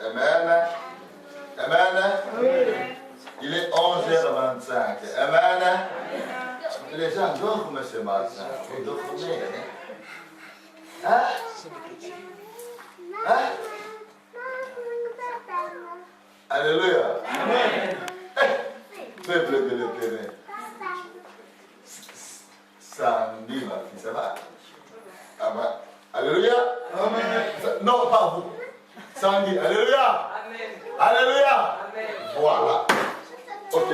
Amen. Amen. Oui. Il est 11h25. Amen. Les gens dorment ce matin. Vous dormez. Hein? Hein? Alléluia. Amen. Peuple de l'Éternel. Samedi, ma fille, ça va? Amen. Alléluia. Amen. Non, pas vous. Sandy, alléluia. Amen. Alléluia. Amen. Voilà. Ok.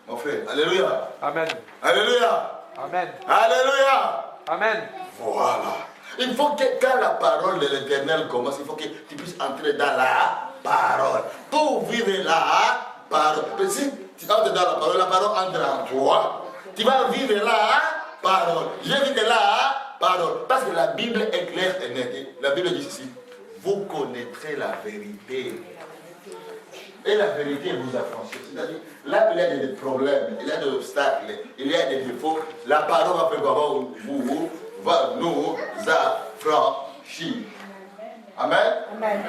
Mon frère, alléluia. Amen. Alléluia. Amen. Alléluia. Amen. Voilà. Il faut que quand la parole de l'Éternel commence, il faut que tu puisses entrer dans la parole. Pour vivre la parole. Si tu entres dans la parole entre en toi. Tu vas vivre la parole. Je vis de la parole. Parce que la Bible est claire et nette. La Bible dit ceci. Vous connaîtrez la vérité. Et la vérité vous affranchit. C'est-à-dire, là il y a des problèmes, il y a des obstacles, il y a des défauts. La parole va faire comment vous va nous affranchir. Amen. Amen.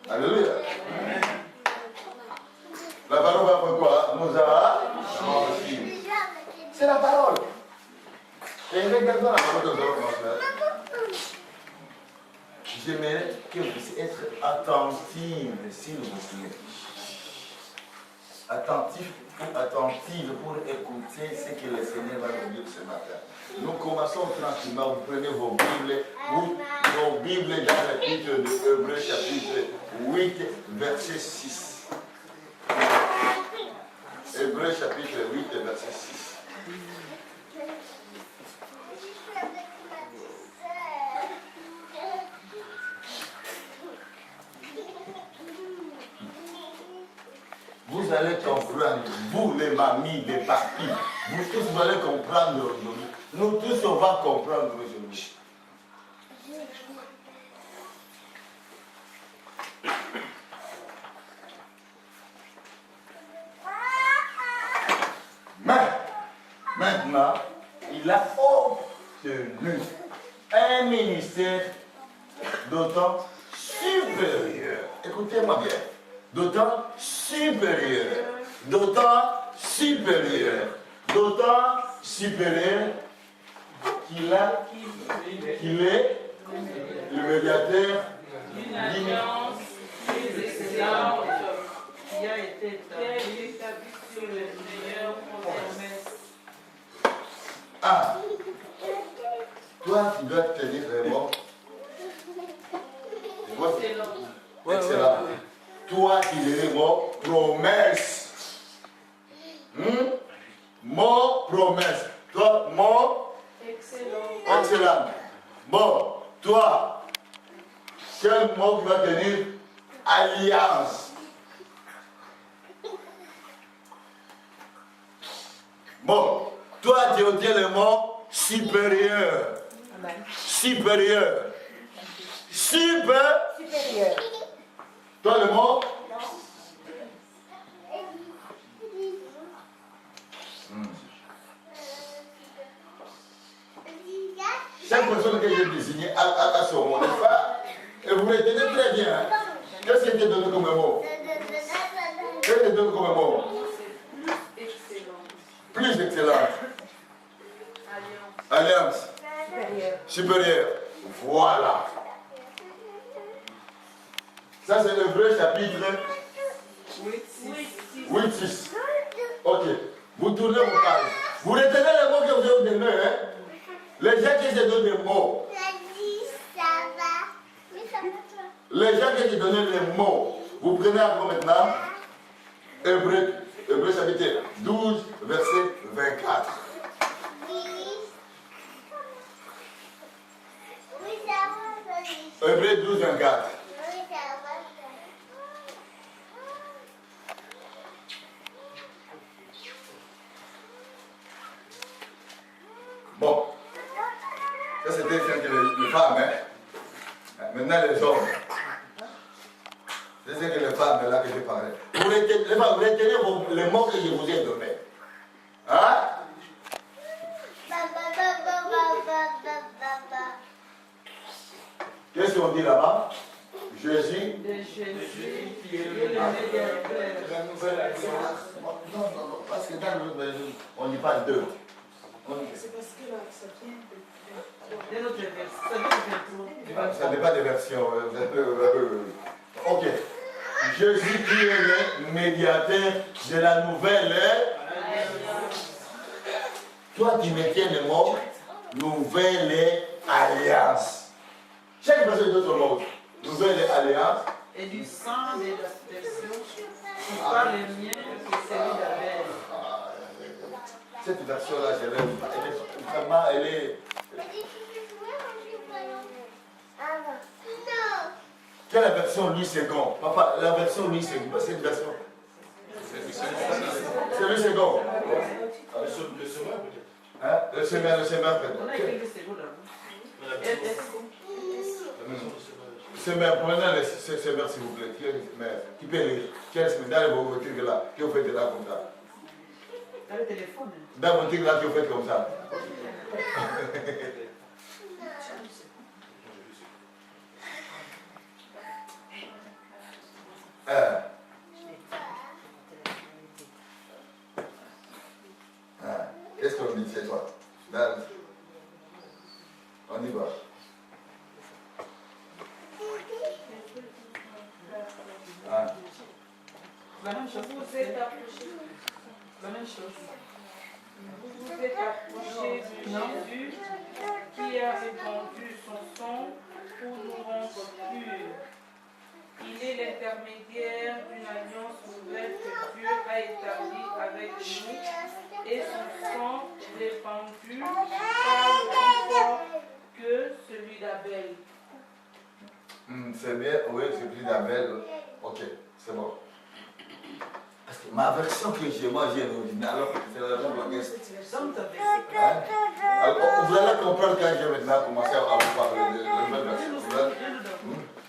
Alléluia. La parole va faire quoi? Nous affranchir. C'est la parole. Et regardons la parole de nous affranchir. J'aimerais que vous puissiez être attentive, s'il vous plaît. Attentif ou attentive pour écouter ce que le Seigneur va nous dire ce matin. Nous commençons tranquillement. Vous prenez vos Bibles, dans le livre de Hébreux, chapitre 8, verset 6. Hébreux, chapitre 8, verset 6. Vous allez comprendre, vous les mamies, les papis, vous tous vous allez comprendre aujourd'hui. Nous tous on va comprendre aujourd'hui. Mais, maintenant, il a obtenu un ministère d'autant supérieur. Écoutez-moi bien. D'autant supérieur, d'autant supérieur, d'autant supérieur qu'il est le médiateur d'une alliance plus excellente qui a été établie sur les meilleures promesses. Ah, toi tu dois tenir vraiment. Excellent. Toi qui es mon promesse. Mon promesse. Toi, mon excellent. Excellent. Bon, toi, quel mot qui va tenir? Alliance. Bon, toi tu obtiens le mot supérieur. Amen. Supérieur. Supérieur. Toi le mot? Chaque personne que j'ai désignée a son mot, n'est-ce pas? Et vous retenez très bien. Qu'est-ce qui est donné comme mot? Qu'est-ce qui est donné comme mot? Plus excellente. Alliance. Supérieure. Voilà. Ça, c'est le vrai chapitre 8-6. Ok. Vous tournez vos pages. Vous retenez les mots que vous avez donnés. Hein? Les gens qui se donnent des mots. Les gens qui se donnent les mots. Vous prenez encore maintenant Hébreux chapitre 12, verset 24. Hébreux 12, 24. Bon, ça c'était les femmes, hein. Maintenant les hommes. C'est ce que les femmes là que je parlais. Vous retenez les mots que je vous ai donnés. Hein? Qu'est-ce qu'on dit là-bas? Jésus. Jésus qui est le médiateur. La nouvelle alliance. Non, parce que dans le on ne dit pas deux. C'est parce que là, ça vient de notre version. Ça n'est pas des versions. Ok. Jésus qui est le médiateur de la nouvelle. Toi, tu me tiens le mot nouvelle alliance. Chaque personne de son mot. Nouvelle alliance. Et du sang de la version, c'est pas le mien que celui d'Abel. Cette version-là, vraiment, elle est. Quelle version Louis II? Papa, la version Louis II, c'est une version. C'est Louis II. Le semeur peut-être. Hein? Le semeur peut-être. On a écrit le second là. Semeur, prenez le semeur s'il vous plaît. Qui peut lire? Quel semeur? Dans vos trucs là, qui vous faites là comme ça? Dans le téléphone. Dans vos trucs là, qui vous faites comme ça? Qu'est-ce qu'on dit chez toi? On y va. La même chose. Vous êtes approché. La même chose. Vous vous êtes approché de Jésus qui a répandu son sang pour nous rendre purs. Il est l'intermédiaire d'une alliance nouvelle que Dieu a établie avec nous et son sang répandu parle plus fort que celui d'Abel. C'est bien, oui, c'est plus d'Abel. Ok, c'est bon. Parce que ma version que j'ai, moi j'ai l'original, alors c'est la version de alors, vous allez comprendre quand je vais maintenant commencer à vous parler de la nouvelle version.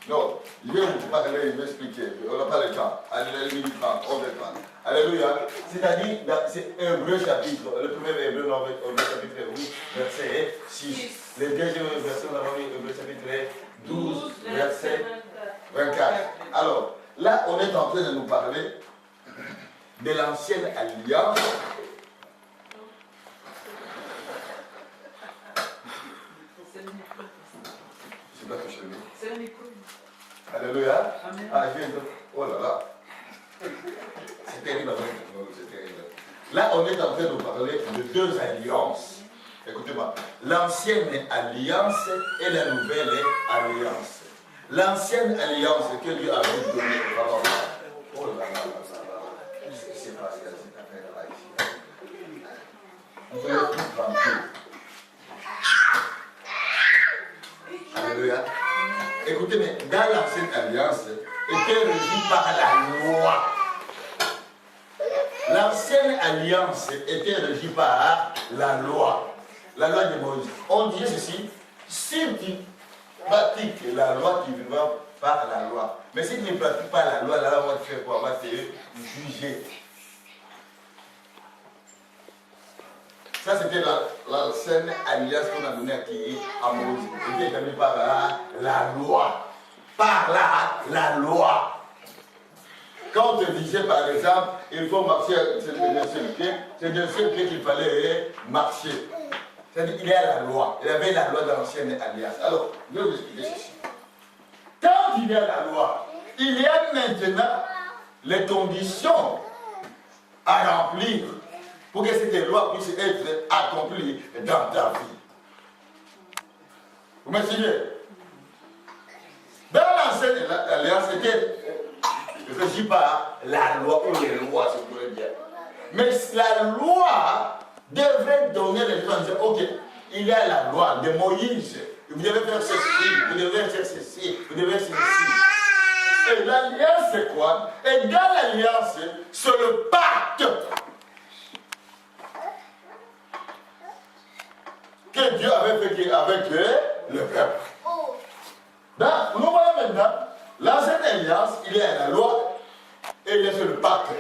Non, je vais vous parler, je vais expliquer. On n'a pas le temps. Allez, minute 30, on va prendre. Alléluia. C'est-à-dire, c'est Hébreu chapitre, le premier Hébreu chapitre 8, verset 6. Le deuxième verset, on a vu Hébreu chapitre 12, verset 24. Alors, là, on est en train de nous parler de l'ancienne alliance. C'est pas touché, lui. C'est le micro. Alléluia. Amen. Ah, je viens de... Oh là là. C'est terrible avec la technologie, c'est terrible. Là, on est en train de nous parler de deux alliances. Écoutez-moi. L'ancienne alliance et la nouvelle alliance. L'ancienne alliance que Dieu avait donnée. Oh là là là là. C'est pas cette affaire-là ici. Vous voulez tout tranquille. Alléluia. Écoutez, mais dans l'ancienne alliance, était régie par la loi. L'ancienne alliance était régie par la loi de Moïse. On dit ceci, si tu pratiques la loi, tu vivras par la loi. Mais si tu ne pratiques pas la loi, là, on va te faire quoi? On va te juger. Ça, c'était l'ancienne alliance qu'on a donnée à Moïse. C'était établie par la loi. Par la loi. Quand on te disait, par exemple, il faut marcher, c'est d'un seul pied, c'est d'un seul pied qu'il fallait marcher. C'est-à-dire qu'il y a la loi. Il y avait la loi de l'ancienne alliance. Alors, je vais vous expliquer ceci. Quand il y a la loi, il y a maintenant les conditions à remplir pour que cette loi puisse être accomplie dans ta vie. Vous me suivez? Dans l'ancienne alliance, c'était régi par la loi ou les lois, si vous voulez dire. Mais la loi devrait donner les gens, dire, ok, il y a la loi de Moïse, vous devez faire ceci, vous devez faire ceci, vous devez faire ceci. Et l'alliance, c'est quoi? Et dans l'alliance, c'est le pacte que Dieu avait fait avec le peuple. Donc, nous voyons maintenant, l'ancienne alliance, il y a la loi et il y a le pacte.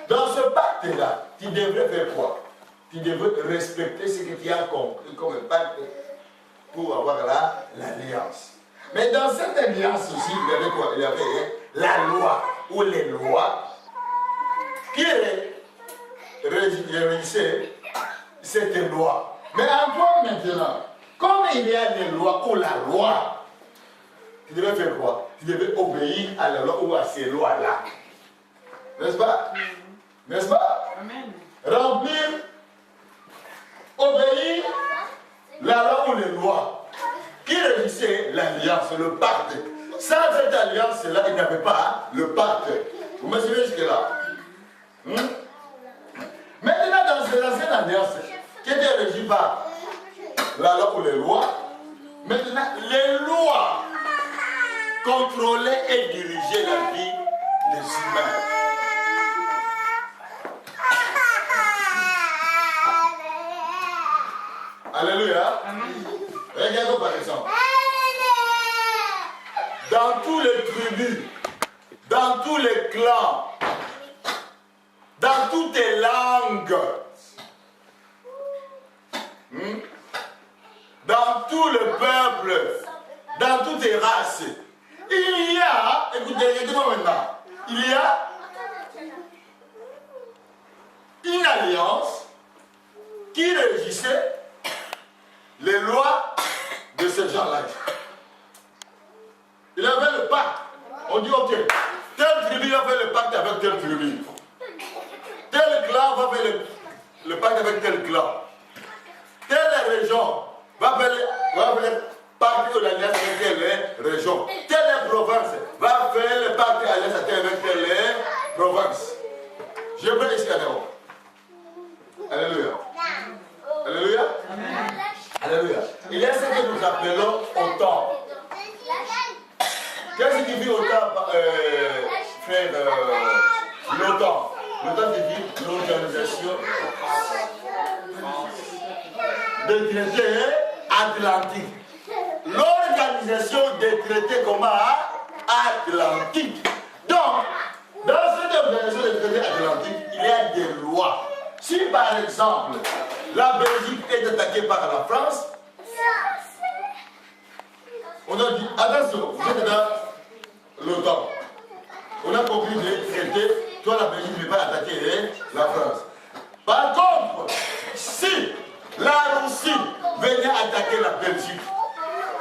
Dans ce pacte-là, tu devrais faire quoi? Tu devrais respecter ce que tu as compris comme pacte pour avoir l'alliance. Mais dans cette alliance aussi, il y avait quoi? Il y avait la loi ou les lois qui régissaient cette loi. Mais encore maintenant, comme il y a des lois ou la loi, tu devais faire quoi? Tu devais obéir à la loi ou à ces lois-là. N'est-ce pas? N'est-ce pas? Amen. Remplir, obéir la loi ou les lois qui régissaient l'alliance, le pacte. Sans cette alliance-là, il n'y avait pas le pacte. Vous me suivez jusque-là? Maintenant, dans ces anciennes alliances, qui étaient régies par la loi ou les lois, maintenant, les lois contrôlaient et dirigeaient la vie des humains. Alléluia. Regardons par exemple. Dans tous les tribus, dans tous les clans, dans toutes les langues, dans tout le peuple, dans toutes les races, il y a, écoutez, regardez-moi maintenant, il y a une alliance qui régissait les lois de ces gens-là. Il avait le pacte. On dit, ok, telle tribu va faire le pacte avec telle tribu. Tel clan va faire le pacte avec tel clan. Telle région va faire le pacte ou l'alliance avec telle région. Telle province va faire le pacte ou l'alliance avec telle province. Je peux ici à l'heure. Alléluia. Alléluia. Alléluia. Il y a ce que nous appelons autant. Qu'est-ce qui signifie autant, frère l'OTAN? L'OTAN signifie l'Organisation des traités atlantiques. L'Organisation des traités atlantiques. Donc, dans cette organisation des traités atlantiques, il y a des lois. Si par exemple, la Belgique est attaquée par la France, on a dit, attention, vous êtes dans l'OTAN. On a compris des traités, toi la Belgique ne peut pas attaquer la France. Par contre, si la Russie venait attaquer la Belgique,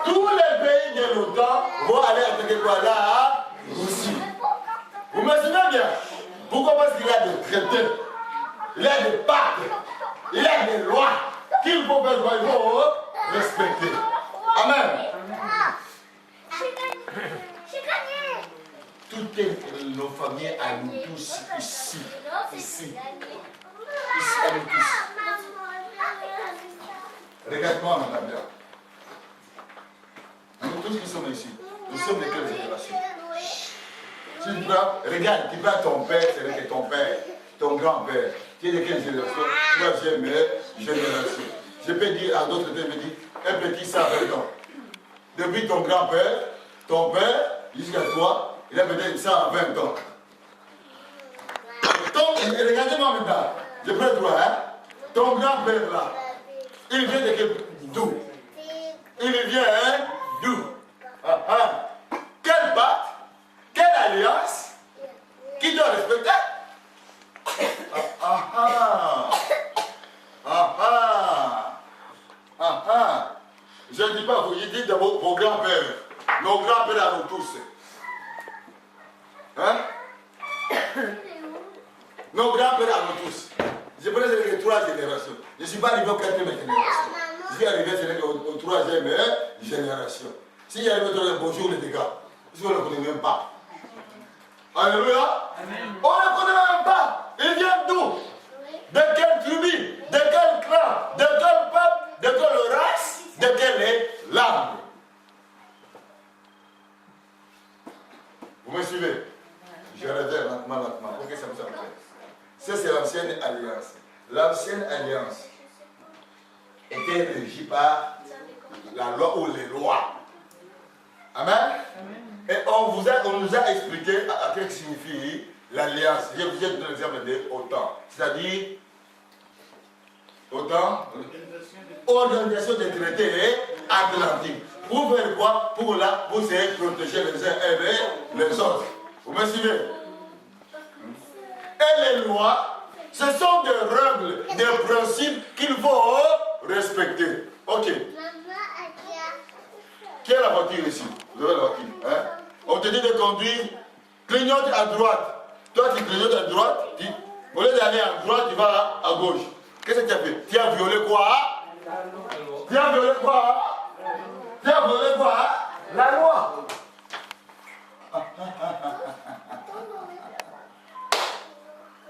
tous les pays de l'OTAN vont aller attaquer quoi? La Russie. Vous me suivez bien? Pourquoi? Parce qu'il y a des traités, il y a des pactes, il y a des lois qu'il faut faire, il faut respecter. Amen. Toutes nos familles à nous tous ici à nous tous. Regarde-moi, madame bien. Nous tous qui sommes ici, nous sommes de quelle génération? Si tu prends, regarde, tu prends ton père, c'est ton père, ton grand-père. Tu es de quelle génération? Troisième génération. Je peux dire à d'autres, je me dis, un petit 120 ans. Depuis ton grand-père, ton père, jusqu'à toi, il a peut-être 120 ans. Regardez-moi maintenant. Je prends toi, hein. Ton grand-père là, il vient d'où? Il vient d'où? Quel pacte? Quelle alliance? Qui doit respecter? Je ne dis pas, vous dites de vos grands-pères. Nos grands-pères à nous tous. Hein? Nos grands-pères à nous tous. Je prends les 3 générations. Je ne suis pas arrivé au 4e génération. Je suis arrivé au 3e génération. Si j'arrive au 3e, bonjour les dégâts. Je ne le connais même pas. Alléluia. On ne le connaît même pas. Il vient d'où? De quelle tribu? De quel clan? De quel peuple? De quelle race? De quelle langue? Vous me suivez? Je révèle lentement pour que ça vous apprenne. Ça, c'est l'ancienne alliance. L'ancienne alliance était régie par la loi ou les lois. Amen? Et on nous a expliqué à quel signifie l'alliance. Je vous ai donné l'exemple de autant. C'est-à-dire, Autant. Organisation des traités atlantiques. Pour faire quoi? Pour là, vous savez protéger les uns et les autres. Vous me suivez? Et les lois, ce sont des règles, des principes qu'il faut respecter. Ok. Qui a la voiture ici? Vous avez la voiture. Hein? On te dit de conduire, clignote à droite. Toi, tu clignotes à droite, au lieu d'aller à droite, tu vas à gauche. Qu'est-ce que tu as fait? Tu as violé quoi? Tu as violé quoi? Tu as violé quoi? La loi.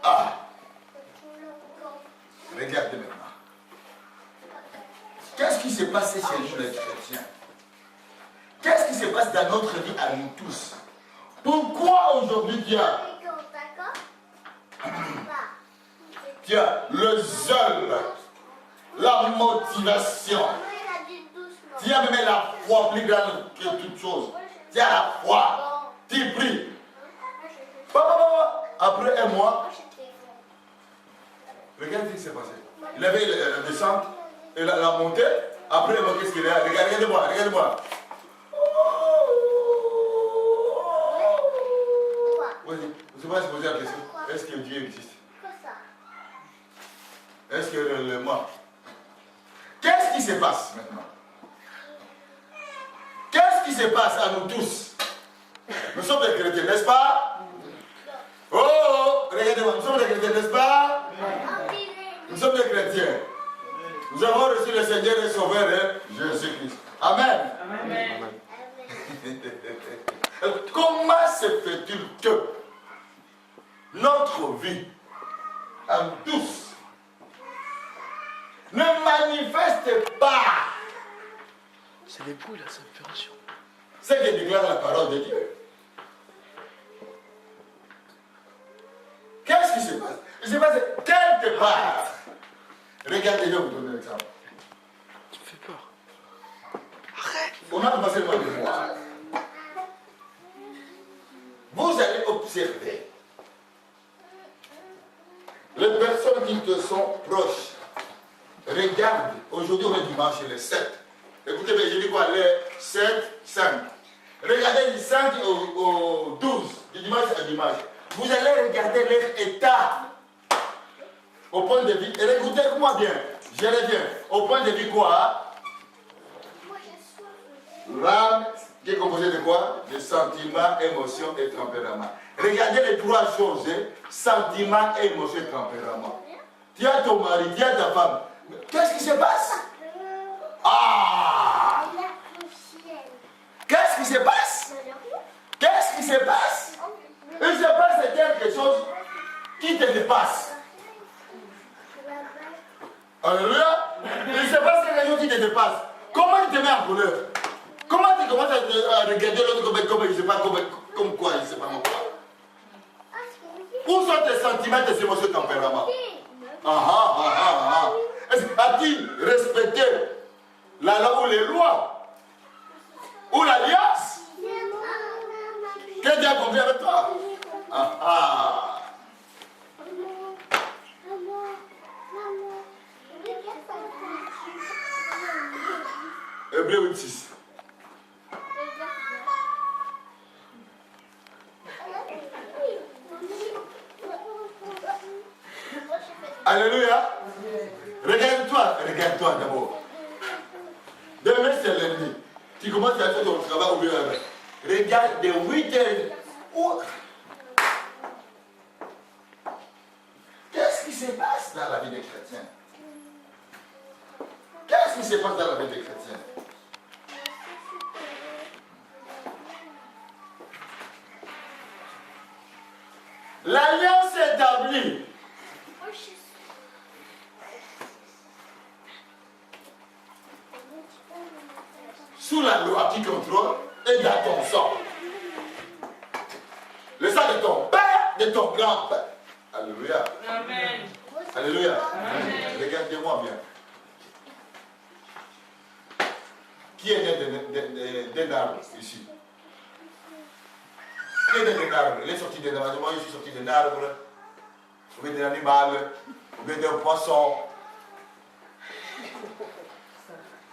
Ah. Regardez maintenant. Qu'est-ce qui s'est passé chez nous les chrétiens? Qu'est-ce qui se passe dans notre vie à nous tous? Pourquoi aujourd'hui tu as le zèle, la motivation, tu as même la foi plus grande que toute chose. Tu as la foi, tu pries. Après un mois, regarde ce qui s'est passé. Il avait la descente et la montée. Après, qu'est-ce qu'il a? Regardez-moi, regardez-moi. Vous ne pouvez pas se poser la question. Est-ce que Dieu existe? Est-ce que le moi? Qu'est-ce qui se passe maintenant? Qu'est-ce qui se passe à nous tous? Nous sommes des chrétiens, n'est-ce pas? Oh, regardez-moi, nous sommes des chrétiens, n'est-ce pas? Nous sommes des chrétiens. Nous avons reçu le Seigneur et Sauveur, Jésus-Christ. Amen. Amen. Comment se fait-il que notre vie, à nous tous, ne manifeste pas c'est les bouilles, la saturation. ce que déclare la parole de Dieu? Qu'est-ce qui se passe? Il se passe quelque part. Regardez, je vais vous donner un exemple. Tu me fais peur. Arrête. On a passé le mois de mois. Vous allez observer les personnes qui te sont proches. Regarde, aujourd'hui on est dimanche, le 7. Écoutez, mais je dis quoi? Le 7, 5. Regardez du 5 au 12, du dimanche à dimanche. Vous allez regarder leur état au point de vue. Et écoutez-moi bien, je reviens. Au point de vue quoi? L'âme qui est composée de quoi? De sentiments, émotions et tempérament. Regardez les trois choses, sentiments, émotions et tempérament. Tu as ton mari, tu as ta femme. Qu'est-ce qui se passe? Ah! Qu'est-ce qui se passe? Qu'est-ce qui se passe? Il se passe quelque chose qui te dépasse. Alléluia. Il se passe quelque chose qui te dépasse. Comment tu te mets en couleur? Comment tu commences à regarder l'autre comme il ne sait pas comme quoi, il ne sait pas mon quoi? Où sont tes sentiments, tes émotions, tempéraments? As-tu respecté la loi ou les lois? Ou l'alliance que Dieu a confié avec toi? Hébreux 8:6. Alléluia. Regarde-toi d'abord. Demain c'est lundi. Tu commences à faire ton travail au lieu avec. Regarde de 8 heures. Qu'est-ce qui se passe dans la vie des chrétiens? Qu'est-ce qui se passe dans la vie des chrétiens? L'alliance est établie. Sous la loi qui contrôle et dans ton sang. Le sang de ton père, de ton grand-père. Alléluia. Amen. Alléluia. Amen. Regardez-moi bien. Qui est né d'un arbre ici? Qui est né d'un arbre? Il est sorti d'un arbre. Moi, je suis sorti d'un arbre. Ou bien d'un animal. Ou bien d'un poisson.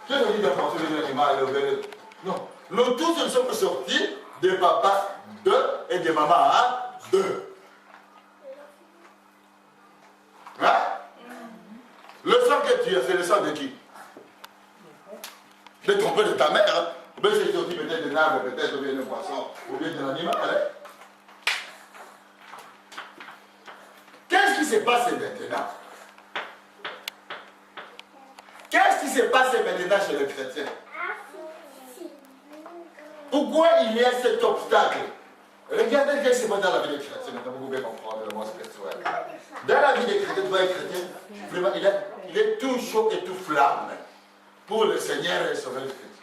Qui a dit d'importer les animaux et le non. Nous tous nous sommes sortis de papa 2 et de maman 2. Hein? Le sang que tu as, c'est le sang de qui? De ton père, de ta mère. Hein? Mais c'est sorti peut-être d'un arbre, peut-être bien d'un poisson, ou bien d'un animal. Hein? Qu'est-ce qui s'est passé maintenant? Qu'est-ce qui s'est passé maintenant chez les chrétiens? Pourquoi il y a cet obstacle? Regardez ce qui se passe dans la vie des chrétiens. Maintenant, vous pouvez comprendre le mot spirituel. Dans la vie des chrétiens, tu vois, les chrétiens, vraiment, il est tout chaud et tout flamme pour le Seigneur et sauver le Christ.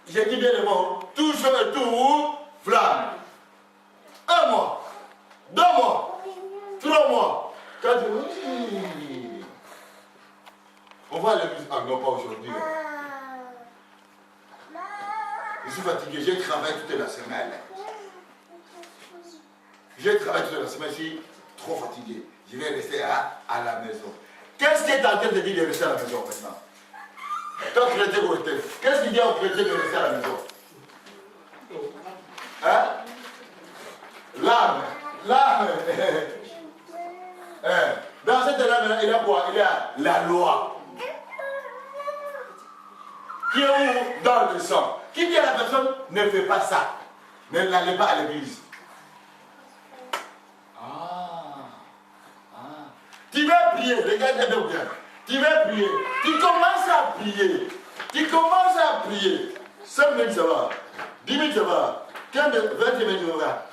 J'ai dit bien le mot, tout chaud et tout flamme. 1 mois, 2 mois, 3 mois, 4 mois. On va à l'église. Ah non, pas aujourd'hui. Je suis fatigué, j'ai travaillé toute la semaine. J'ai travaillé toute la semaine, je suis trop fatigué. Je vais rester à la maison. Qu'est-ce qui est en train de dire de rester à la maison maintenant? Quand chrétien vous êtes, qu'est-ce qu'il dit aux chrétiens de rester à la maison? Hein? L'âme. L'âme. Dans cette lame, il y a quoi? Il y a la loi. Qui est où? Dans le sang. Qui dit à la personne, ne fais pas ça. Ne l'allez pas à l'église. Tu vas prier, regardez bien. Tu vas prier. Tu commences à prier. Tu commences à prier. 5 minutes ça va. 10 minutes ça va. 15, 20 minutes ça va.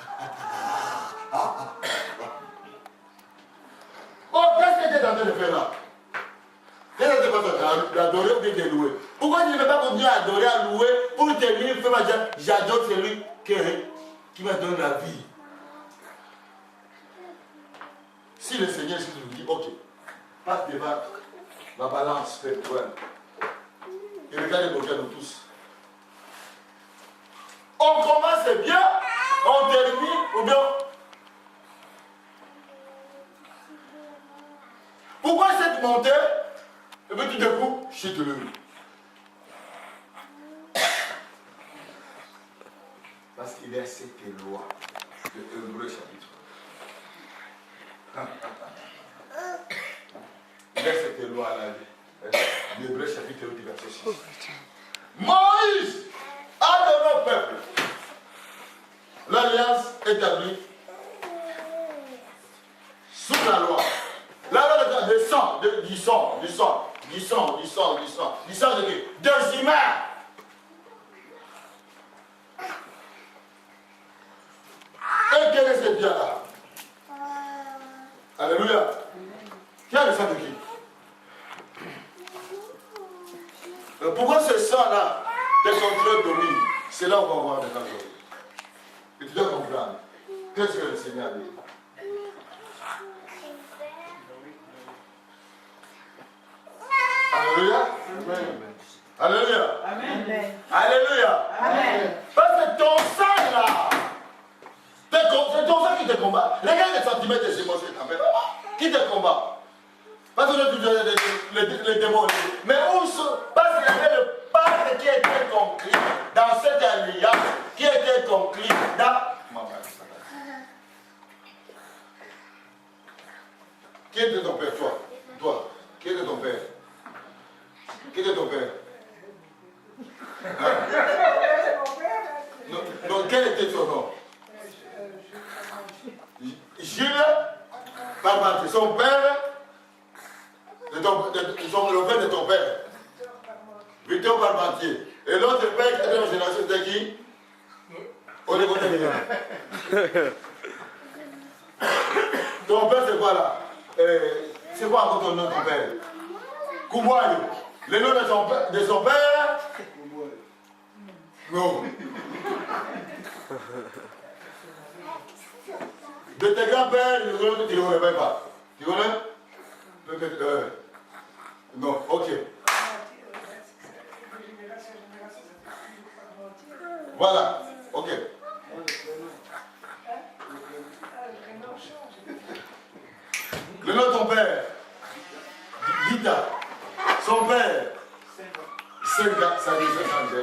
Oh, qu'est-ce que tu es en train de faire là? Qu'est-ce que tu es en train d'adorer ou bien de louer? Pourquoi tu ne veux pas continuer à adorer, à louer pour te dire, j'adore celui qui m'a donné la vie? Si le Seigneur nous dit, ok, passe devant la balance spirituelle. Et regardez pour nous tous. On commence bien, on termine, ou bien. Pourquoi cette montée? Et puis tout d'un coup, chute le. Parce qu'il y a cette loi de Hébreux chapitre. Il y a cette loi là, l'Hébreux chapitre 8, verset 6. Moïse a donné au peuple l'alliance établie sous la loi. La loi du sang de qui? Des humains. Et quel est ce Dieu-là? Alléluia. Qui a le sang de qui? Pourquoi ce sang-là te contrôle domine? C'est là où on va voir maintenant aujourd'hui. Et tu dois comprendre. Qu'est-ce que le Seigneur dit? Alléluia. Amen. Alléluia. Amen. Alléluia. Amen. Parce que ton sang là, c'est ton sang qui te combat. Regarde les sentiments, tes émotions, qui te combat. Parce que les démons, mais où sont? Parce qu'il y avait le pacte qui était conclu dans cette alliance, qui était conclu dans. Qui était ton père, toi? Toi, qui était ton père? Qui était ton père? Non, quel était son nom? Jules Parmentier, son père, le père de ton père, Victor Parmentier. Et l'autre père, quatrième génération, c'était qui? On est connu. Ton père, c'est quoi là? C'est quoi encore ton nom, ton père? Kouboyou. Le nom de son père? Non. De tes grands-pères, tu ne connais même pas. Tu connais? Non, ok. Voilà, ok. Le nom de ton père, Gita. Son père, ça dit ça change.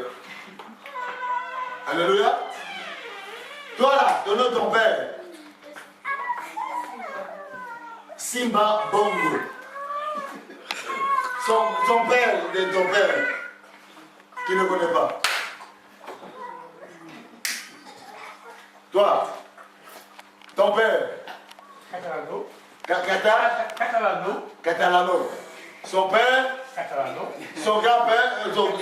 Alléluia. Toi là, ton nom de ton père. Simba Bongo. Son père de ton père. Qui ne connaît pas. Toi, ton père. Catalano. Catalano. Catalano. Son père. Catalano. Son grand-père. Catalano.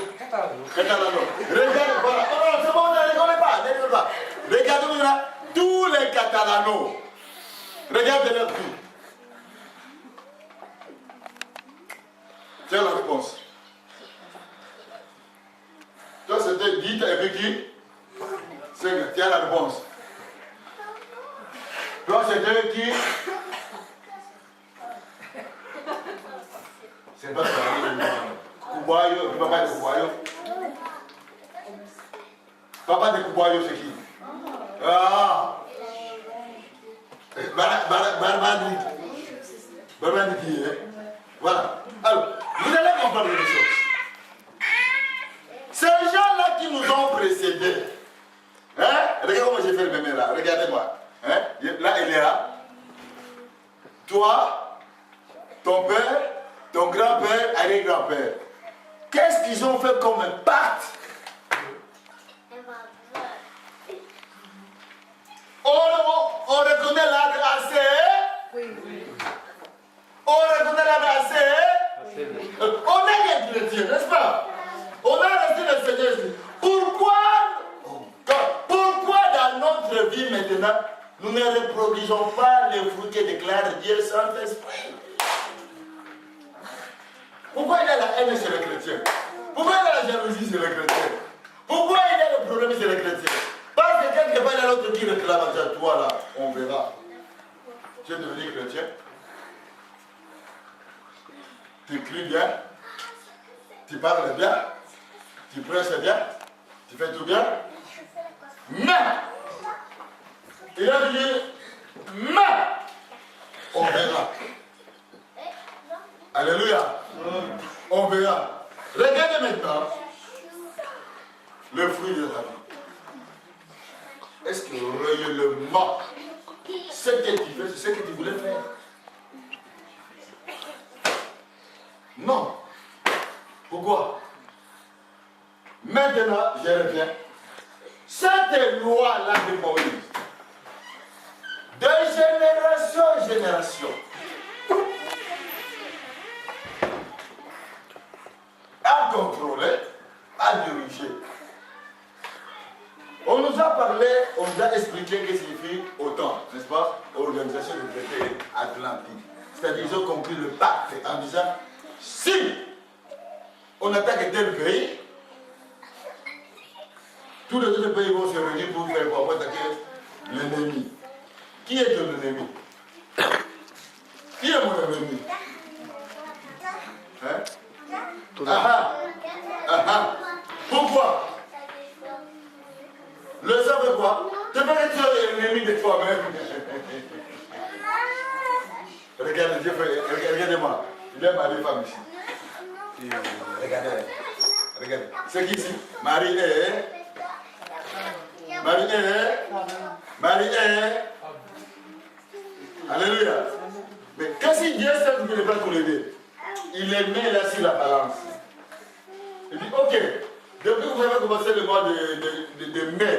Catalano. Regarde, voilà. Oh, c'est bon, ne rigolez pas. Regardez là, tous les Catalanos. Regardez leur vie. Tiens la réponse. Toi, c'était dit et puis qui? C'est tiens la réponse. Toi, c'était qui? C'est pas ça. Kubayo, papa de Kubayo. Papa de Kubayo, c'est qui? Ah! Barbani qui est? Voilà. Alors, vous allez comprendre les choses. Ces gens-là qui nous ont précédés, hein? Regardez comment j'ai fait le même là. Regardez-moi. Hein? Là, il est là. Toi, ton père, ton grand-père, arrière-grand-père. Qu'est-ce qu'ils ont fait comme un pacte? On reconnaît la grâce. Oui. On reconnaît la grâce. On est des chrétiens, n'est-ce pas? On a reçu le Seigneur. Pourquoi dans notre vie maintenant, nous ne reproduisons pas les fruits que déclare Dieu Saint-Esprit? Pourquoi il y a la haine chez les chrétiens? Pourquoi il y a la jalousie chez les chrétiens? Pourquoi il y a le problème chez les chrétiens? Parce que quelque part, il y a l'autre qui réclame à toi là, on verra. Tu es devenu chrétien. Tu cries bien. Tu parles bien. Tu prêches bien. Tu fais tout bien. Mais, il a dit, mais, on verra. Alléluia. On verra. Regardez maintenant le fruit de la vie. Est-ce que réellement, ce que tu fais, c'est ce que tu voulais faire? Non. Pourquoi? Maintenant, je reviens. Cette loi-là de Moïse, de génération en génération, a contrôlé, a dirigé. On nous a parlé, on nous a expliqué ce que signifie autant, n'est-ce pas? Organisation du traité atlantique. C'est-à-dire qu'ils ont conclu le pacte en disant, si on attaque tel pays, tous les autres pays vont se réunir pour faire quoi? Pour attaquer l'ennemi. Qui est ton ennemi? Qui est mon ennemi? Hein? Ah ah. Pourquoi? Le sang veut quoi? Tu peux être l'ennemi de toi-même. Regardez-moi. Il y a Marie femme ici. Regardez. C'est qui ici? Marie est. Alléluia. Mais qu'est-ce que Dieu sait que tu ne peux pas tout l'aider? Il est né là sur la balance. Il dit, ok, depuis que vous avez commencé le mois de mai,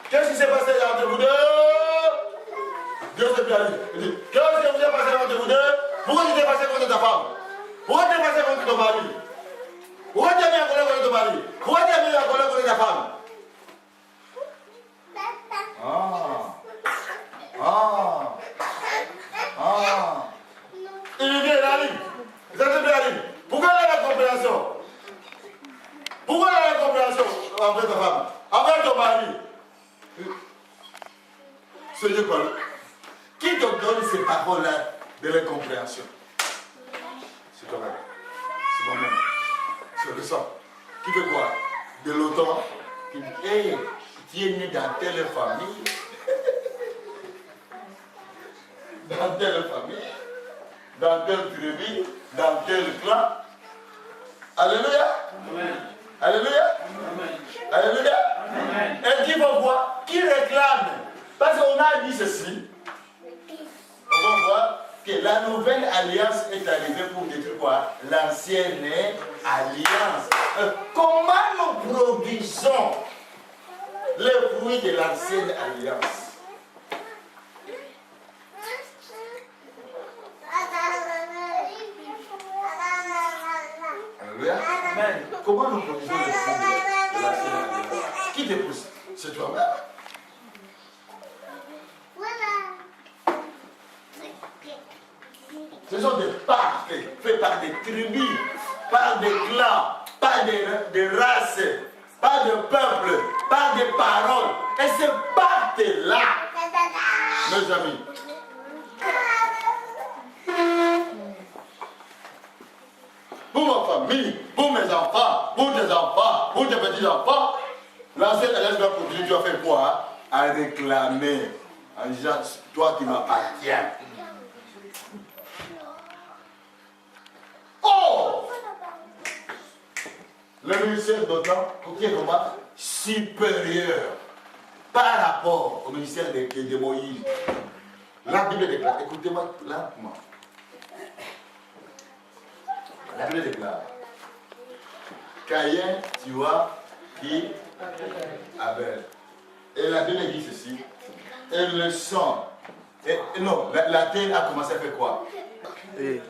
qu'est-ce qui s'est passé entre vous deux? Dieu s'est bien dit. Il dit, qu'est-ce qui s'est passé entre vous deux? Pourquoi tu t'es passé contre ta femme? Pourquoi tu t'es passé contre ton mari? Pourquoi tu as mis en colère contre ton mari? Pourquoi tu as mis en colère contre ta femme? Il vient la ligne. Vous êtes bien la ligne. Pourquoi il y a la compréhension? Pourquoi il y a la compréhension envers ta femme? Envers ton mari? Seigneur parle. Qui te donne ces paroles-là de l'incompréhension? C'est toi-même. C'est moi-même. C'est le sang. Qui fait quoi? De l'OTAN. Qui dit, hey, tu es né dans telle famille. Dans telle famille. Dans telle tribu. dans tel clan. Alléluia. Amen. Alléluia. Amen. Alléluia. Amen. Et qui va voir? Qui réclame? Parce qu'on a dit ceci. On va voir que la nouvelle alliance est arrivée pour détruire quoi? L'ancienne alliance. Comment nous produisons les fruits de l'ancienne alliance? Amen. Comment nous produisons les fruits de l'ancienne alliance? Qui te pousse? C'est toi-même. Ce sont des pactes faits par des tribus, par des clans, par des races, par des peuples, par des paroles. Et ce pacte-là, mes amis, pour ma famille, pour mes enfants, pour tes enfants, pour tes petits-enfants, l'ancienne alliance doit continuer, tu vas faire quoi? À réclamer, en disant, toi qui m'appartiens. Oh! Le ministère d'OTAN, qui est comment? Supérieur par rapport au ministère de Moïse. La Bible déclare, écoutez-moi lentement. La Bible déclare, Caïn tua qui Abel. Et la Bible dit ceci, et le sang, non, la terre a commencé à faire quoi?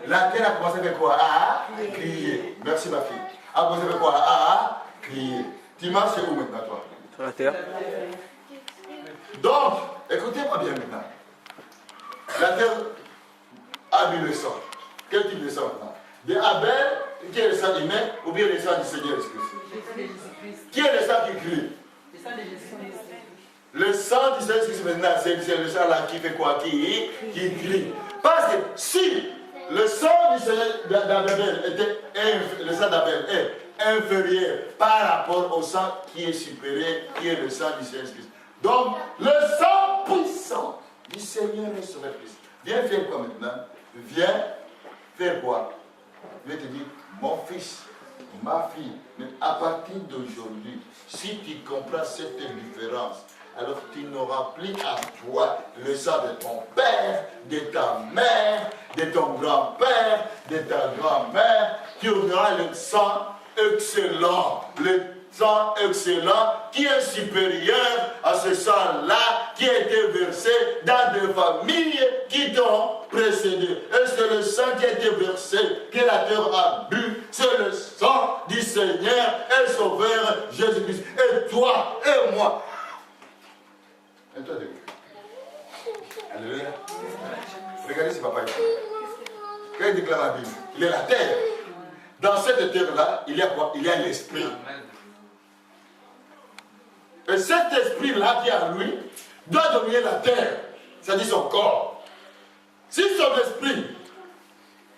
La terre a commencé à faire quoi? À crier. Merci ma fille. A commencé à faire quoi? À crier. Tu marches où maintenant toi? Sur la terre. Donc, écoutez-moi bien maintenant. La terre a mis le sang. Quel type de sang maintenant? De Abel, qui est le sang humain, ou bien le sang du Seigneur Jésus-Christ? Qui est le sang qui crie? Le sang de Jésus-Christ. Le sang du Seigneur Jésus-Christ maintenant, c'est le sang là qui fait quoi? Qui crie. Parce que si le sang du Seigneur d'Abel était, le sang d'Abel est inférieur par rapport au sang qui est supérieur, qui est le sang du Seigneur Jésus-Christ. Donc, le sang puissant du Seigneur est sur Christ. Viens faire quoi maintenant? Viens faire quoi? Je vais te dire, mon fils, ma fille, mais à partir d'aujourd'hui, si tu comprends cette différence, alors tu n'auras plus à toi le sang de ton père, de ta mère, de ton grand-père, de ta grand-mère. Tu auras le sang excellent, le sang excellent qui est supérieur à ce sang-là qui a été versé dans des familles qui t'ont précédé. Et c'est le sang qui a été versé, que la terre a bu. C'est le sang du Seigneur et Sauveur Jésus-Christ. Et toi et moi. Et toi, alléluia. Regardez ce papa ici. Quand il déclare la Bible, il est la terre. Dans cette terre-là, il y a quoi? Il y a l'esprit. Et cet esprit-là qui est en lui doit dominer la terre, c'est-à-dire son corps. Si son esprit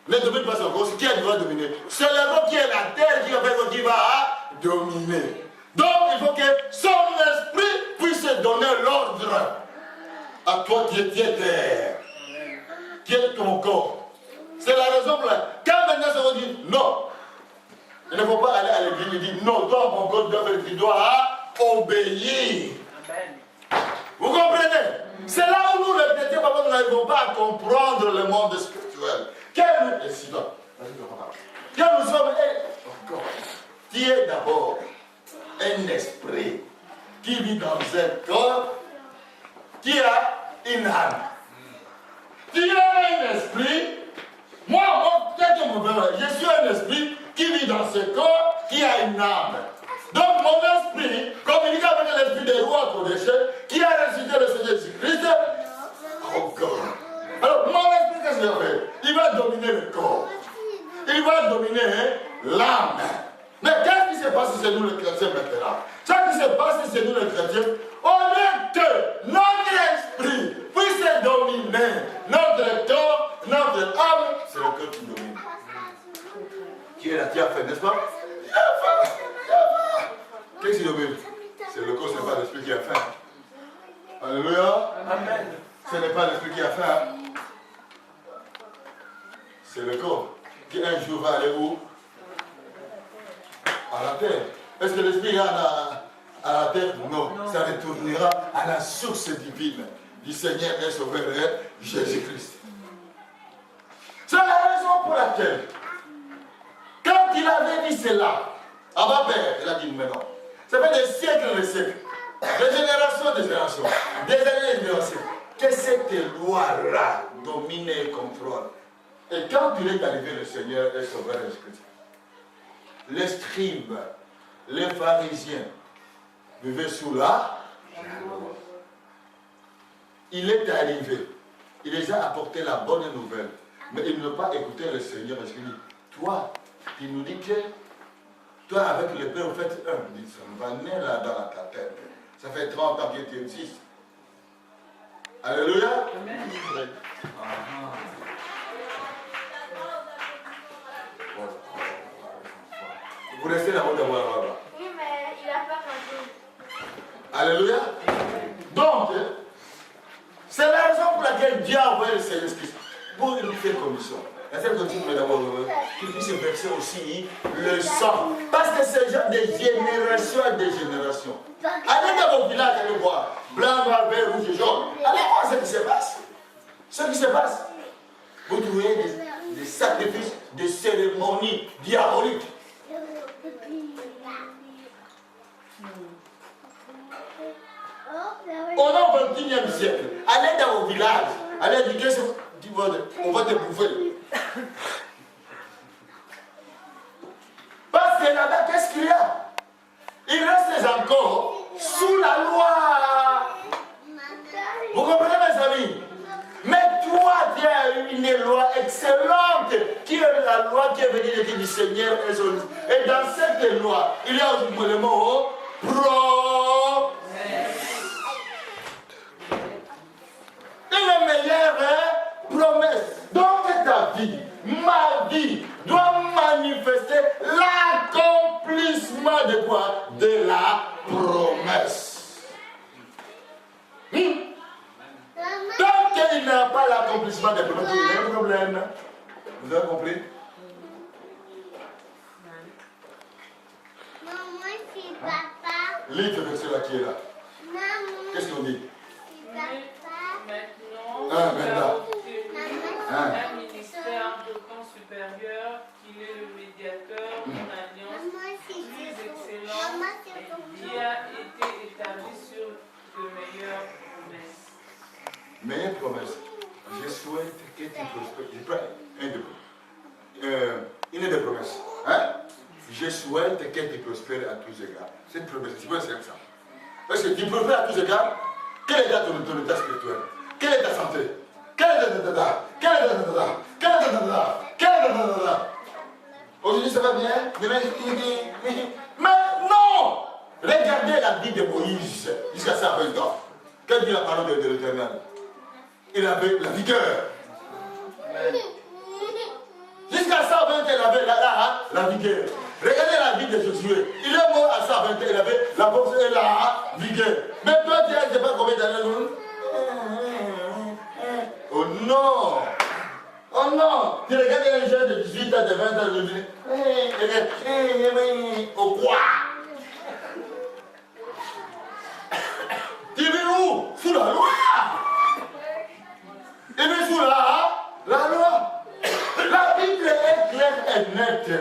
ne domine pas son corps, qui doit dominer? C'est le corps qui est la terre qui va dominer. Donc il faut que son esprit puisse donner l'ordre à toi qui es terre, qui est ton corps. C'est la raison pour laquelle, quand maintenant ça va dire non, il ne faut pas aller à l'église et dire non, toi mon corps tu dois obéir. Amen. Vous comprenez? C'est là où nous les chrétiens, nous n'arrivons pas à comprendre le monde spirituel. Quel nous sommes encore, qui est d'abord un esprit qui vit dans un corps qui a une âme. Tu es un esprit, moi, je suis un esprit qui vit dans ce corps qui a une âme. Donc mon esprit communique avec l'esprit des rois Kodéché qui a ressuscité le Seigneur Jésus-Christ. Oh God. Alors mon esprit, qu'est-ce qu'il fait? Il va dominer le corps. Il va dominer l'âme. Mais qu'est-ce qui se passe chez nous les chrétiens maintenant? Ce qui se passe chez nous les chrétiens, au lieu que notre esprit puisse dominer notre corps, notre âme, c'est le cœur qui domine. Qui est là, qui a fait, n'est-ce pas? Il a fait. Qu'est-ce qui domine? C'est le corps, ce n'est pas l'esprit qui a fait. Alléluia. Amen. Ce n'est pas l'esprit qui a fait. C'est le corps. qui un jour va aller où? À la terre. Est-ce que l'esprit est à la terre? Non. Ça retournera à la source divine du Seigneur et Sauveur Jésus-Christ. C'est la raison pour laquelle, quand il avait dit cela à ma père, il a dit mais non. Ça fait des siècles et des siècles, des générations, des années et des générations, que cette loi-là domine et contrôle. Et quand il est arrivé le Seigneur et Sauveur Jésus-Christ, les scribes, les pharisiens vivaient sous la loi. Il est arrivé, il les a apporté la bonne nouvelle, mais ils n'ont pas écouté le Seigneur parce qu'il dit, toi, tu nous dis que toi avec le Père, vous faites un. Il dit, ça va naître là dans ta tête. Ça fait 30 ans que tu existes. Alléluia. Amen. Vous restez là-bas de voir là-bas. Oui, mais il n'a pas compris. Alléluia. Donc, c'est la raison pour laquelle Dieu a envoyé le Seigneur Christ pour une faire commission. La seule condition, d'abord, qu'il puisse verser aussi le sang. Parce que c'est genre des générations et des générations. Allez dans vos villages, allez voir. Blanc, noir, vert, rouge et jaune. Allez voir ce qui se passe. Ce qui se passe. Vous trouvez des sacrifices, des cérémonies diaboliques. Au 21e siècle, allez dans vos villages, allez dire on va te bouffer. Parce que là-bas, qu'est-ce qu'il y a? Il reste encore sous la loi. Vous comprenez, mes amis? Mais toi, tu as une loi excellente, qui est la loi qui est venue du Seigneur et son. Et dans cette loi, il y a le mot promesse. Et la meilleure promesse. Donc ta vie, ma vie, doit manifester l'accomplissement de quoi? De la promesse. Tant qu'il n'a pas l'accomplissement des promesses, il y a un problème. Vous avez compris? Maman, c'est papa. Lis ce verset-là qui est là. Maman. Qu'est-ce qu'on dit? Maintenant, Hein? un ministère d'autant supérieur qu'il est le médiateur d'une alliance plus excellente qui a été établie sur de meilleures promesses. Meilleure promesse. Je souhaite que tu prospères. Une des promesses. Hein? Je souhaite que tu prospères à tous égards. C'est une promesse. C'est pas simple ça. Parce que tu prospères à tous égards. Quel est ton état spirituel? Quelle est ta santé? Quelle est ta dada? Quelle est ta dada? Quelle est ta dada? Quelle est ta dada? Aujourd'hui ça va bien? Mais non! Regardez la vie de Moïse jusqu'à sa 20 ans. Quelle dit la parole de l'Éternel? Il avait la vigueur. Jusqu'à sa 20 ans, il avait la vigueur. Regardez la vie de Josué. Il est mort à sa 20 ans, il avait la force et la vigueur. Mais toi, tu ne sais pas combien d'années. Oh non! Oh non! Tu regardes un jeune de 18 ans, de 20 ans, de 18 ans. Au quoi? Tu vis où? Sous la loi! Tu vis sous la loi! La Bible est claire et nette.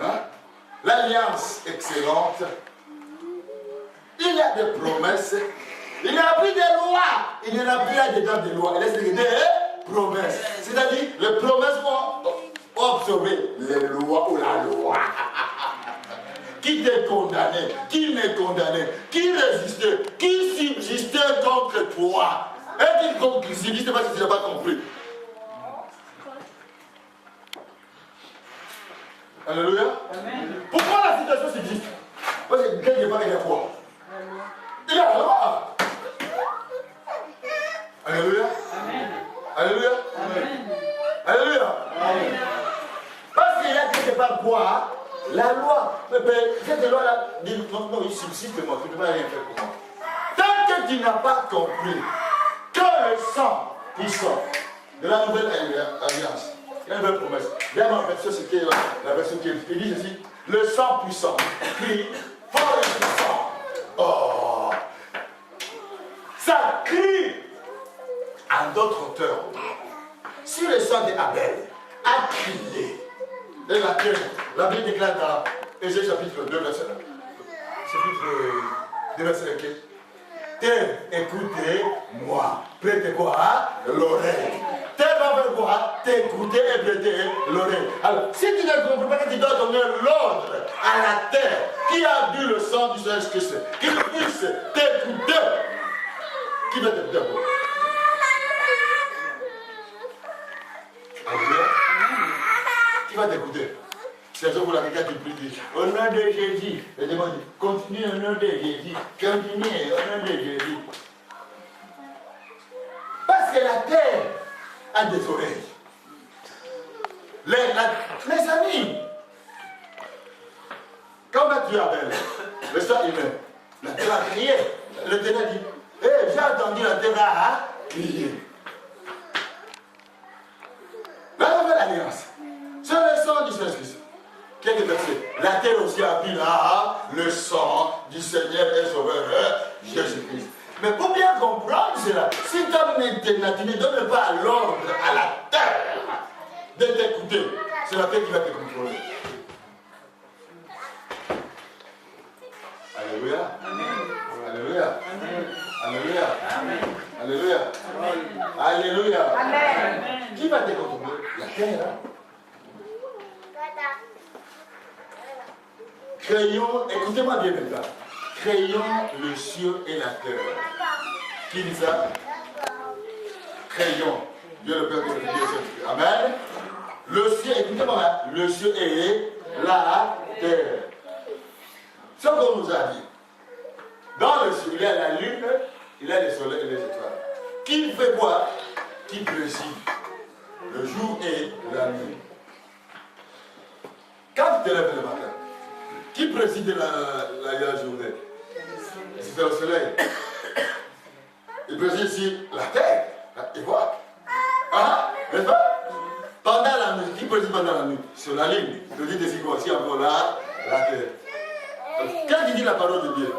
Hein? L'alliance excellente. Il y a des promesses. Il n'y a plus de lois. Il n'y en a plus là-dedans des lois. Il reste des promesses. C'est-à-dire, les promesses ont absorbé les lois ou la loi. Qui t'est condamné? Qui m'est condamné? Qui résistait? Qui subsistait contre toi? Et qui subsistait parce que tu n'as pas compris. Alléluia. Amen. Pourquoi la situation subsiste? Parce que quelque part il y a quoi? Il y a la loi. Alléluia. Amen. Alléluia. Amen. Alléluia. Amen. Parce qu'il y a quelque part quoi? La loi. Mais cette loi-là dit non, il subsiste moi, tu ne peux pas rien faire pour moi. Tant que tu n'as pas compris que le sang puissant de la nouvelle alliance. Il y a une nouvelle promesse. Regarde ma version, c'était la version qui dit ceci. Le sang puissant crie fort et puissant. Oh! Ça crie à d'autres termes. Si le sang d'Abel a crié, et la Bible déclare dans Ésée chapitre 2, verset 1. Terre, écoutez-moi. Prêtez quoi? L'oreille. Terre va faire quoi? T'écouter et prêter l'oreille. Alors, si tu ne comprends pas que tu dois donner l'ordre à la terre qui a bu le sang du Seigneur Jésus-Christ, qu'il puisse t'écouter, qui va t'écouter pour? Alléluia. Qui va t'écouter? C'est ça pour la quelqu'un qui prie, dit, au nom de Jésus. Et demande, continue au nom de Jésus. Continue au nom de Jésus. Parce que la terre a des oreilles. Les amis, quand on a tué Abel, le sang humain, la terre a crié. Le Ténèbre dit, j'ai entendu la terre a crié. La nouvelle alliance, c'est le sang du Seigneur Christ. Quelques versets. La terre aussi a vu là le sang du Seigneur et Sauveur Jésus-Christ. Mais pour bien comprendre cela, si tu ne donnes pas l'ordre à la terre de t'écouter, c'est la terre qui va te contrôler. Alléluia. Alléluia. Alléluia. Alléluia. Alléluia. Amen. Qui va te contrôler? La terre. Créons, écoutez-moi bien maintenant, créons le ciel et la terre. Qui dit ça? Créons. Dieu le Père, Dieu le Fils. Amen. Le ciel, écoutez-moi, le ciel et la terre. Ce qu'on nous a dit. Dans le ciel, il y a la lune, il y a le soleil et les étoiles. Qui fait quoi? Qui préside le jour et la nuit. Quand tu te lèves le matin, qui préside la journée? C'est le soleil. Il préside ici la terre. Et voilà. Ah, n'est-ce pas? Pendant la nuit, qui préside pendant la nuit? Sur la ligne. Je dis ici aussi encore là, la terre. Quand tu dis la parole de Dieu,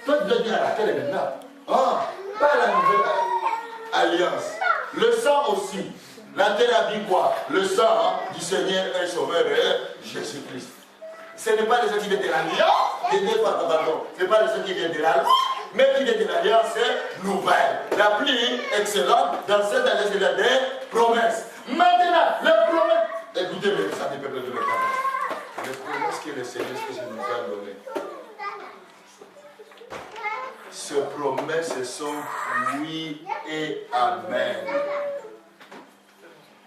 toi tu dois dire à la terre maintenant. Ah, pas la nouvelle alliance. Le sang aussi. La terre a dit quoi? Le sang du Seigneur et Sauveur Jésus-Christ. Ce n'est pas le sang qui vient de l'alliance, pardon, ce n'est pas le sang qui vient de la loi, mais qui vient de l'alliance nouvelle. La plus excellente dans cette alliance, il y a des promesses. Maintenant, les promesses. Écoutez mes amis, peuple de l'État. Les promesses que le Seigneur Jésus nous a données. Ces promesses sont oui et amen.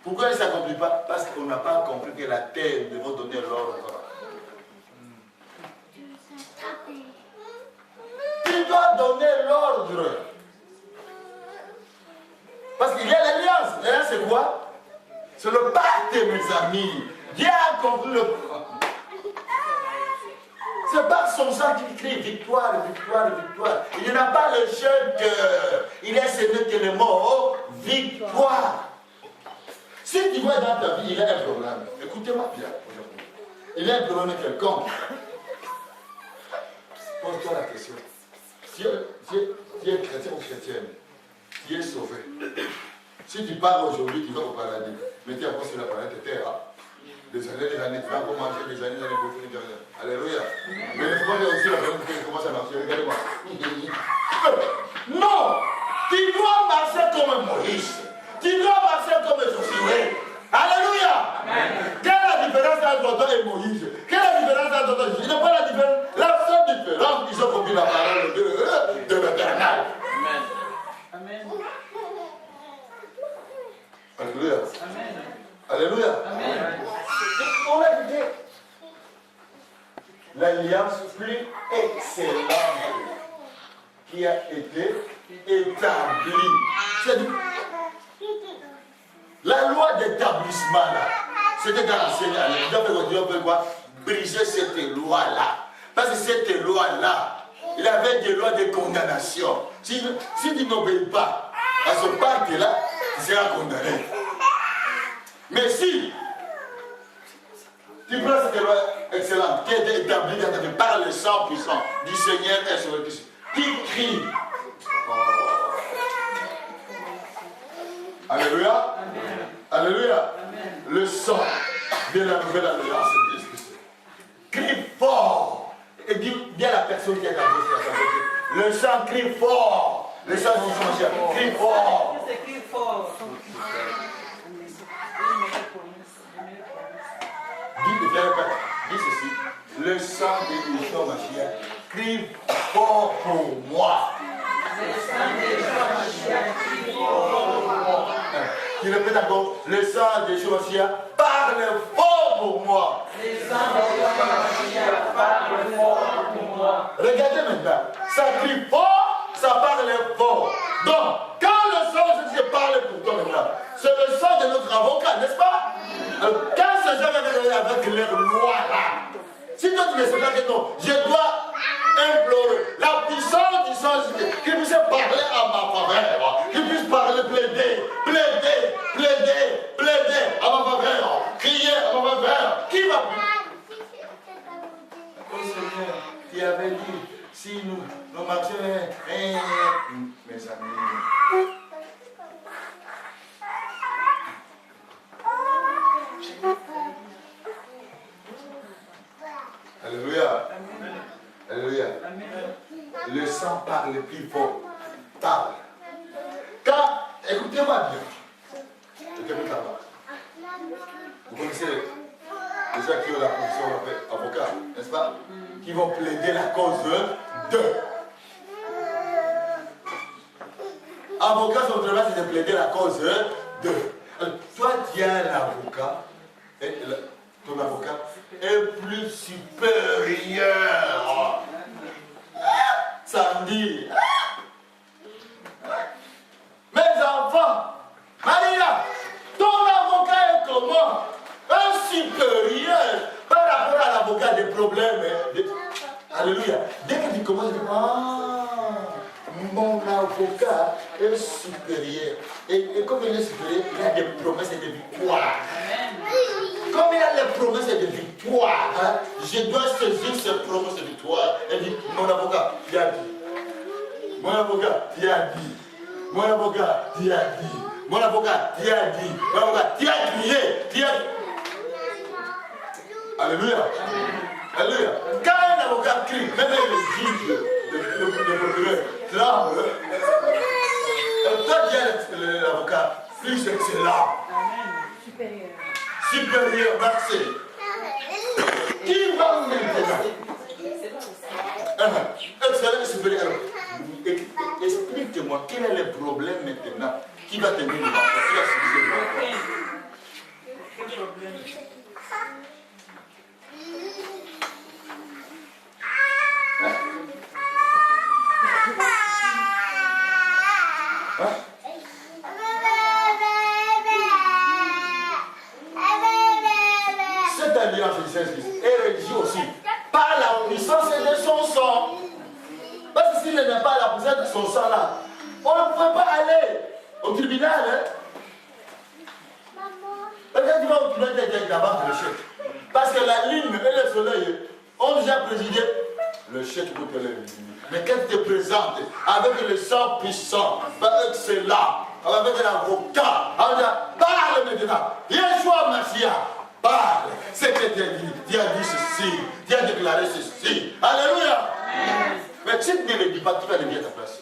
Pourquoi il ne s'accomplit pas? Parce qu'on n'a pas compris que la terre devait donner l'ordre. Tu dois donner l'ordre. Parce qu'il y a l'alliance. L'alliance c'est quoi? C'est le pacte, mes amis. Dieu a compris le... C'est par son sang qu'il crie victoire, victoire, victoire. Il n'a pas le jeune cœur. Il est ce n'est que le mot victoire. Si tu vois dans ta vie, il y a un problème. Écoutez-moi bien. Il y a un problème quelconque. Pose-toi la question. Si tu es chrétien ou chrétienne, tu es sauvé. Si tu pars aujourd'hui, tu vas au paradis. Mais tu es encore sur la planète Terre. Des années, tu vas encore manger des années, bouffer des années. Alléluia. Mais il faut voir aussi la planète Terre commence à marcher. Regardez-moi. Non! Tu dois marcher comme Moïse. Tu dois marcher comme Josué. Alléluia. Amen. Quelle est la différence entre toi et Moïse? Quelle est la différence entre toi et Jésus? Il n'y a pas la différence. La seule différence, ils ont compris la parole de l'Éternel. Amen. Amen. Alléluia. Amen. Alléluia. Amen. On a dit l'alliance plus excellente qui a été établie. C'est-à-dire, la loi d'établissement là, c'était dans l'ancienne alliance. Dieu veut quoi? Briser cette loi-là. Parce que cette loi-là, il avait des lois de condamnation. Si tu n'obéis pas à ce pacte-là, tu seras condamné. Mais si tu prends cette loi excellente qui a été établie dans ta vie par le sang puissant du Seigneur et sur le Christ, qui crie. Oh. Alléluia. Amen. Alléluia. Amen. Le sang de la nouvelle alliance de Jésus-Christ. Crie fort. Et dis à la personne qui est à ta côté. Le sang crie fort. Le sang de Jésus crie fort. Crie fort. Dis ceci. Le sang de Yeshua Mashiach crie fort pour moi. Le sang de Yeshua Mashiach crie fort pour moi. Tu répètes encore. Le sang de Yeshua Mashiach parle fort pour moi. Le sang de Yeshua Mashiach parle fort pour moi. Regardez maintenant. Ça crie fort, ça parle fort. Donc, quand le sang de Jésus parle pour toi maintenant, c'est le sang de notre avocat, n'est-ce pas? Quand ces gens viennent avec leur loi là, si toi tu ne sais pas que non, je dois implorer la puissance du sang de Jésus, qu'il puisse parler à ma faveur, qu'il puisse parler, plaider à ma faveur, crier à ma faveur. Qui va plus? Oh Seigneur, tu avais dit, si nous marchions, mes amis. Alléluia. Alléluia. Le sang parle plus fort. Parle. Quand, écoutez-moi bien. Écoutez-moi là-bas. Vous connaissez les gens qui ont la profession avocat, n'est-ce pas? Qui vont plaider la cause d'eux. Avocat, son travail, c'est de plaider la cause d'eux. Toi, tu as un avocat. Et ton avocat est plus supérieur. Samedi. Mes enfants, Maria, ton avocat est comment? Un supérieur par rapport à l'avocat des problèmes. Alléluia. Dès que tu commences à dire, mon avocat est supérieur. Et comme il est supérieur, il a des promesses et des victoires. Comme il a les promesses et des victoires, hein, je dois saisir ces promesses et victoires. Et dire, mon avocat, tu as dit. Mon avocat, tu as dit. Mon avocat, tu as dit. Mon avocat, tu as dit. Mon avocat, tu as crié. Tu as dit. Alléluia. Alléluia. Quand un avocat crie, même le juge, le procureur, tremble. Et toi qui es l'avocat plus excellent. Supérieur. Supérieur, merci. Qui va maintenant? Excellent et supérieur. Explique-moi quel est le problème maintenant. Qui va te mettre devant toi? Qui va se dire devant toi? Quel problème? Cette alliance de Jésus-Christ est régie aussi par la puissance de son sang. Parce que s'il n'est pas la puissance de son sang là, on ne pouvait pas aller au tribunal. Quand tu vas au tribunal, tu es d'abord le chef. Parce que la lune et le soleil ont déjà présidé le chef pour te lever. Mais quand tu te présentes avec le sang puissant, excellent, avec l'avocat, parle maintenant. Yeshua Mashiach, parle. C'est que tu as dit. Tu as dit ceci. Tu as déclaré ceci. Alléluia. Mais si tu ne le dis pas, tu vas le dire à ta place.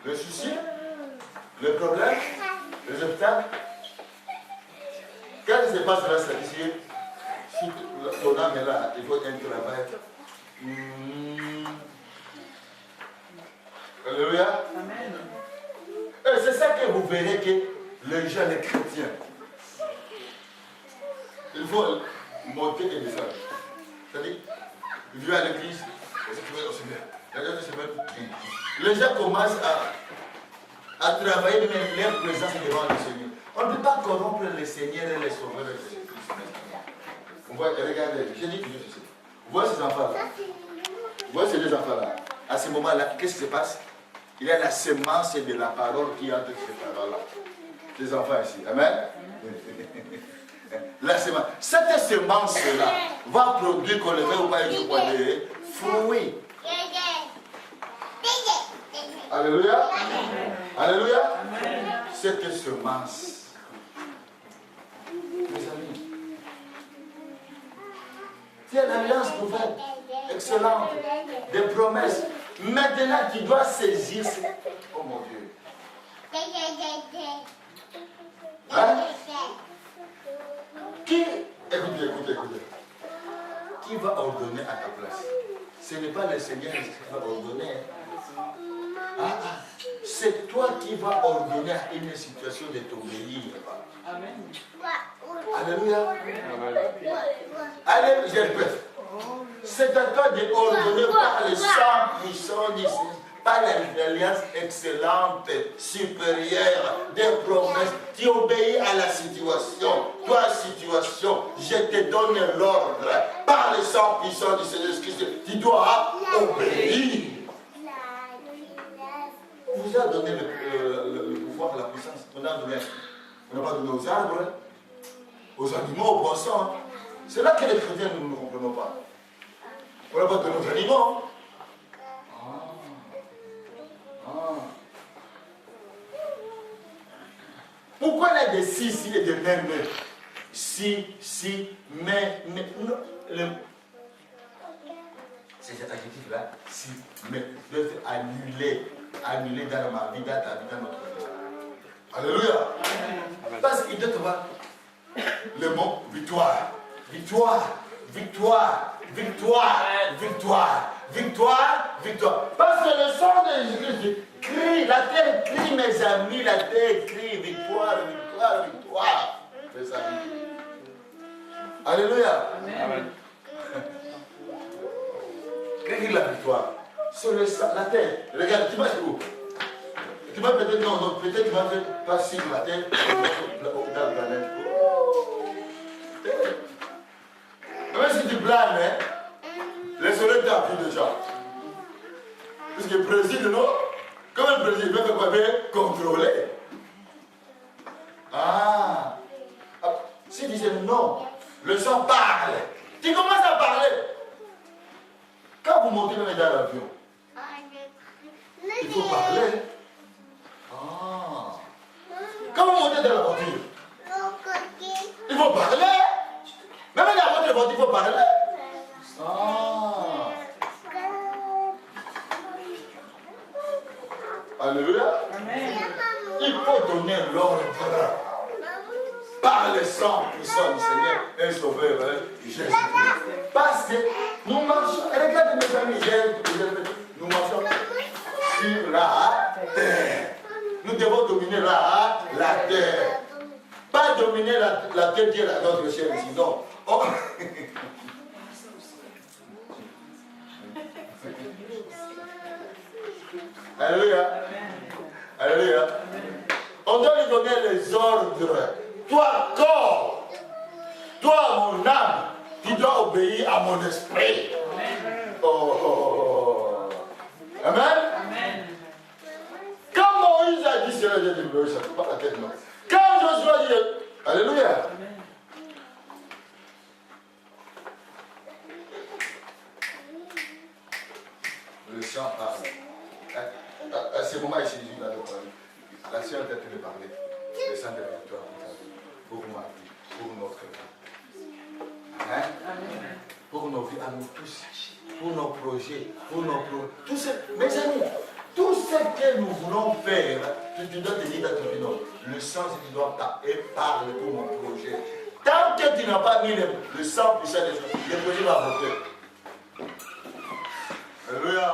Le souci, le problème, les obstacles. Quand il se passe là, c'est ici. Si ton âme est là, il faut un travail. Alléluia. Amen. Et c'est ça que vous verrez que les jeunes chrétiens, il faut monter et descendre. C'est-à-dire, il vient à l'église, les gens commencent à travailler même leur présence devant le Seigneur. On ne peut pas corrompre le Seigneur et les sauveurs de Jésus-Christ. Vous voyez, regardez, j'ai dit toujours ceci. Vous voyez ces enfants-là. Vous voyez ces deux enfants-là. À ce moment-là, qu'est-ce qui se passe? Il y a la semence de la parole qui entre ces paroles-là. Les enfants ici. Amen. La semence. Cette semence-là va produire, qu'on le veuille ou pas, fruits. Alléluia. Alléluia. Cette semence. Mes amis. C'est une alliance nouvelle. Excellente. Des promesses. Maintenant, tu dois saisir. Oh mon Dieu. Hein? Écoutez. Qui va ordonner à ta place? Ce n'est pas le Seigneur qui va ordonner. C'est toi qui vas ordonner à une situation de t'obéir. Amen. Alléluia. Allez, je répète. C'est à toi de ordonner par le sang puissant du Seigneur, par l'alliance excellente, supérieure, des promesses. Tu obéis à la situation. Toi, situation, je te donne l'ordre. Par le sang puissant du Seigneur Christ, tu dois obéir. On vous a donné le pouvoir, la puissance. On n'a pas donné aux arbres, aux animaux, aux poissons. C'est là que les chrétiens, nous ne comprenons pas. On n'a pas donné aux animaux. Pourquoi il y a des si et des mais? Si, mais, non. C'est cet adjectif-là, si, mais, doit être annulé dans ma vie, dans ta vie, dans notre vie. Alléluia. Parce qu'il doit y avoir le mot victoire. Victoire. Parce que le sang de Jésus crie, la terre crie, mes amis, la terre crie, victoire. Mes amis. Alléluia. Amen. Qu'est-ce que la victoire? Sur le sang, la terre. Regarde, tu vas où? Tu vas peut-être, non, peut-être tu vas faire passer la terre dans la planète. Même si tu blâmes, le soleil t'a pris déjà. Parce que le président, non? Comme le président, il va faire quoi? Contrôler. Si tu disais non, le sang parle. Tu commences à parler. Quand vous montez dans l'avion, il faut parler. Quand vous montez dans la voiture, il faut parler. Même dans votre voiture, il faut parler. Alléluia. Il faut donner l'ordre par le sang puissant du Seigneur et Sauveur Jésus. Parce que nous marchons, regardez mes amis, nous marchons sur la terre. Nous devons dominer la terre. Pas dominer la terre qui est notre chair ici, non. Alléluia. Alléluia. On doit lui donner les ordres. Toi, corps, toi, mon âme, tu dois obéir à mon esprit. Amen. Quand Moïse a dit cela, j'ai dit, ça ne pas la tête, non. Quand Josué a dit, alléluia. Le sang parle. À ce moment, il s'est dit, la sœur a peut-être parler. Le sang de la victoire pour ma vie, pour notre vie. Hein? Pour nos vies à nous tous, pour nos projets, mes amis, tout ce que nous voulons faire, tu dois te dire dans ton vie, non, le sang, si tu dois parler pour mon projet. Tant que tu n'as pas mis le sang puissant des choses, le projet va voter. Alléluia.